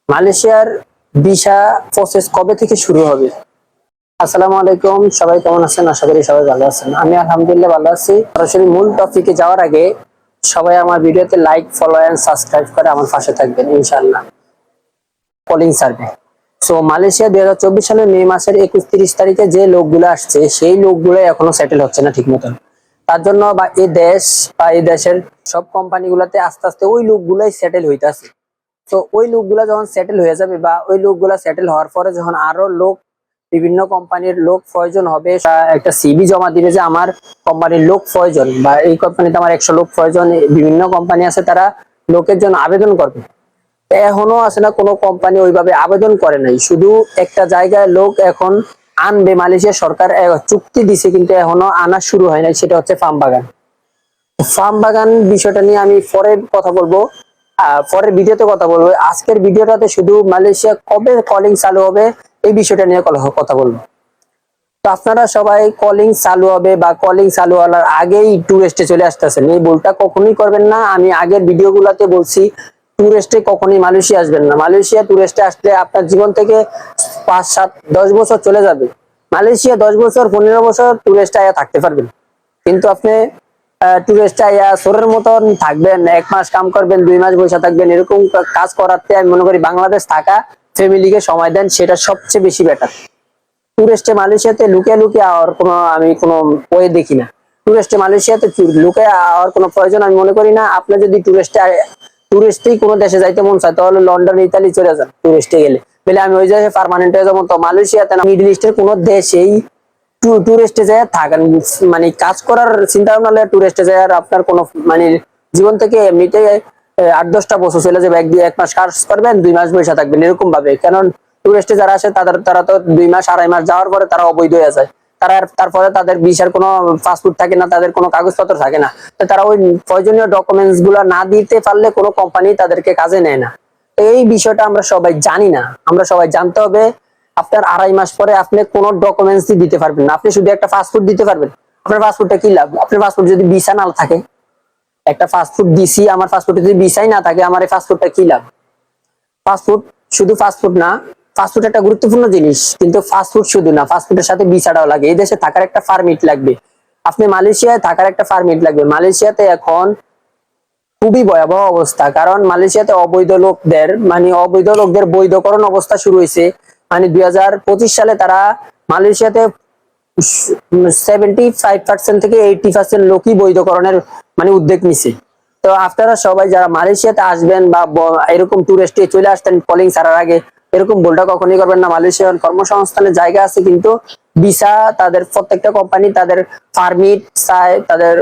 মালয়েশিয়ার visa process কবে থেকে শুরু হবে? আসসালামু আলাইকুম, সবাই কেমন আছেন? আশা করি সবাই ভালো আছেন। আমি আলহামদুলিল্লাহ ভালো আছি। সরাসরি মূল টপিকে যাওয়ার আগে সবাই আমার ভিডিওতে লাইক, ফলো এন্ড সাবস্ক্রাইব করে আমার পাশে থাকবেন ইনশাআল্লাহ। Calling survey. সো মালয়েশিয়া 2024 সালের মে মাসের 21-30 তারিখে যে লোকগুলো আসছে সেই লোকগুলো এখনো সেটেল হচ্ছে না ঠিক মতন। তার জন্য বা এই দেশ বা এই দেশের সব কোম্পানিগুলোতে আস্তে আস্তে ওই লোকগুলাই সেটেল হইতাছে। তো ওই লোকগুলা যখন সেটেল হয়ে যাবে বা ওই লোকগুলা সেটেল হওয়ার পরে যখন আরো লোক, বিভিন্ন কোম্পানির লোক প্রয়োজন হবে, একটা সিভি জমা দিবে যে আমার কোম্পানির লোক প্রয়োজন বা এই কোম্পানিতে আমার 100 লোক প্রয়োজন। বিভিন্ন কোম্পানি আছে তারা লোকের জন্য আবেদন করবে। এখনো আছে না কোনো কোম্পানি ওইভাবে আবেদন করে নাই, শুধু একটা জায়গায় লোক এখন আনবে। মালয়েশিয়া সরকার চুক্তি দিছে কিন্তু এখনো আনা শুরু হয় নাই, সেটা হচ্ছে ফার্ম বাগান। ফার্ম বাগান বিষয়টা নিয়ে আমি পরে কথা বলবো, পরের ভিডিওতে কথা বলবো। আজকের ভিডিওটাতে শুধু মালয়েশিয়া কবে কলিং চালু হবে এই বিষয়টা নিয়ে কথা বলবো। তো আপনারা সবাই কলিং চালু হবে বা কলিং চালু হওয়ার আগেই ট্যুরিস্টে চলে আসতেছেন, এই ভুলটা কখনোই করবেন না। আমি আগের ভিডিওগুলোতে বলছি ট্যুরিস্টে কখনোই মালয়েশিয়া আসবেন না। মালয়েশিয়া ট্যুরিস্টে আসলে আপনার জীবন থেকে 5, 7, 10 বছর চলে যাবে। মালয়েশিয়া 10 বছর 15 বছর ট্যুরিস্টে আয়া থাকতে পারবেন, কিন্তু আপনি টুরিস্ট আইয়া সোরের মতন থাকবেন, 1 মাস কাম করবেন, 2 মাস বসে থাকবেন, এরকম কাজ করাতে আমি মনে করি বাংলাদেশ থাকা, ফ্যামিলিকে সময় দেন, সেটা সবচেয়ে বেশি বেটার। টুরিস্টে মালয়েশিয়াতে লুকিয়ে লুকিয়ে আর আমি কোনো ওয়ে দেখি না। টুরিস্টে মালয়েশিয়াতে লুকিয়ে আর কোনো প্রয়োজন আমি মনে করি না। আপনি যদি টুরিস্টেই কোনো দেশে যাইতে মন চায় তাহলে লন্ডন, ইতালি চলে যান টুরিস্টে গেলে। বলে আমি ওই জায়গায় পার্মানেন্ট হয়ে যাবো, তো মালয়েশিয়াতে না, মিডল ইস্টের কোনো দেশেই টুরিস্টে যায় থাকেন, মানে কাজ করার চিন্তা ভাবনা টুরিস্টে যায় আর আপনার কোনো মানে জীবন থেকে এমনিতে 8-10টা বছর চলে যাবে। 1 মাস কাজ করবেন, 2 মাস বসে থাকবেন, এরকম ভাবে। কারণ টুরিস্টে যারা আসে তারা তো 2 মাস 2.5 মাস যাওয়ার পরে তারা অবৈধ হয়ে যায়। তারপরে তাদের ভিসার কোনো পাসপোর্ট থাকে না, তাদের কোনো কাগজপত্র থাকে না। তো তারা ওই প্রয়োজনীয় ডকুমেন্টস গুলো না দিতে পারলে কোনো কোম্পানি তাদেরকে কাজে নেয় না। এই বিষয়টা আমরা সবাই জানি না, আমরা সবাই জানতে হবে। আপনার 2.5 মাস পরে আপনি কোনো ডকুমেন্টস দিতে পারবেন না, আপনি শুধু একটা পাসপোর্ট দিতে পারবেন। আপনার পাসপোর্টটা কি লাভ? আপনার পাসপোর্ট যদি ভিসা না থাকে, একটা পাসপোর্ট দিছি, আমার পাসপোর্টে যদি ভিসাই না থাকে, আমার এই পাসপোর্টটা কি লাভ? পাসপোর্ট শুধু পাসপোর্ট না, পাসপোর্ট একটা গুরুত্বপূর্ণ জিনিস, কিন্তু পাসপোর্ট শুধু না, পাসপোর্টের সাথে ভিসাটাও লাগে। এই দেশে থাকার একটা পারমিট লাগবে, আপনি মালয়েশিয়ায় থাকার একটা পারমিট লাগবে। মালয়েশিয়াতে এখন খুবই ভয়াবহ অবস্থা, কারণ মালয়েশিয়াতে অবৈধ লোকদের বৈধকরণ অবস্থা শুরু হয়েছে। মানে 2025 সালে তারা মালয়েশিয়াতে 75% থেকে 80% লোকই বৈধকরণের উদ্যোগ নিছে। তো আপনারা সবাই যারা মালয়েশিয়াতে আসবেন বা এরকম টুরিস্টে চলে আসতেন কলিং ছাড়ার আগে, এরকম ভুলটা কখনোই করবেন না। মালয়েশিয়ার কর্মসংস্থানের জায়গা আছে, কিন্তু ভিসা, তাদের প্রত্যেকটা কোম্পানি তাদের পারমিট চায়, তাদের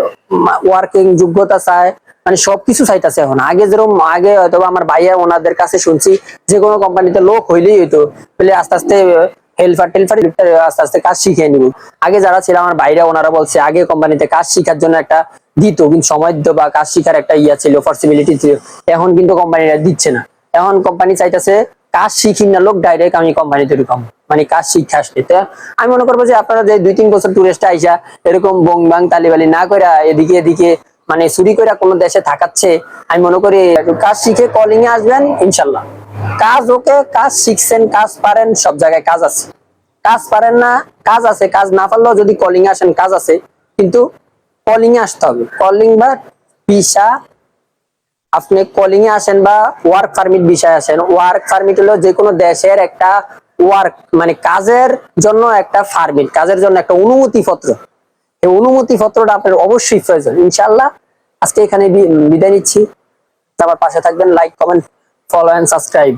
ওয়ার্কিং যোগ্যতা চায়, মানে সবকিছু চাইতেছে এখন। আগে হয়তো আমার ভাইয়া ওনাদের কাছে শুনছি যে কোনো কোম্পানিতে লোক হইলেই হইতো, বলে আস্তে আস্তে হেল্পার টেলফার আস্তে আস্তে কাজ শিখে নিব। আগে যারা ছিল আমার ভাইরা, ওনারা বলছে আগে কোম্পানিতে কাজ শিখার জন্য একটা দিত, কিন্তু সময় দিত বা কাজ শিখার একটা ছিল, পসিবিলিটি ছিল। এখন কিন্তু কোম্পানিরা দিচ্ছে না। এখন কোম্পানি চাইতেছে কাজ শিখি না লোক, ডাইরেক্ট আমি কোম্পানিতে ঢুকাম, মানে কাজ শিক্ষা আসলে। আমি মনে করবো যে আপনারা যে 2-3 বছর টুরিস্টে আইসা এরকম বং বাং তালিবালি না করে এদিকে এদিকে মানে চুরি করে কোনো দেশে থাকাচ্ছে, আমি মনে করি কাজ শিখে কলিং এ আসবেন ইনশাল্লাহ। কাজ ওকে, কাজ শিখছেন, কাজ পারেন, সব জায়গায় কাজ আছে। কাজ পারেন না, কাজ আছে। কাজ না পারলেও যদি কলিং এ আসেন, কাজ আছে, কিন্তু কলিং এ আসতে হবে। কলিং বা ভিসা, আপনি কলিং এ আসেন বা ওয়ার্ক পারমিট বিষয়ে আসেন। ওয়ার্ক পারমিট হলো যে কোনো দেশের একটা ওয়ার্ক, মানে কাজের জন্য একটা পারমিট, কাজের জন্য একটা অনুমতি পত্র। এই অনুমতি পত্রটা আপনার অবশ্যই প্রয়োজন। ইনশাআল্লাহ আজকে এখানে বিদায় নিচ্ছি। আমার পাশে থাকবেন, like, comment, follow and subscribe.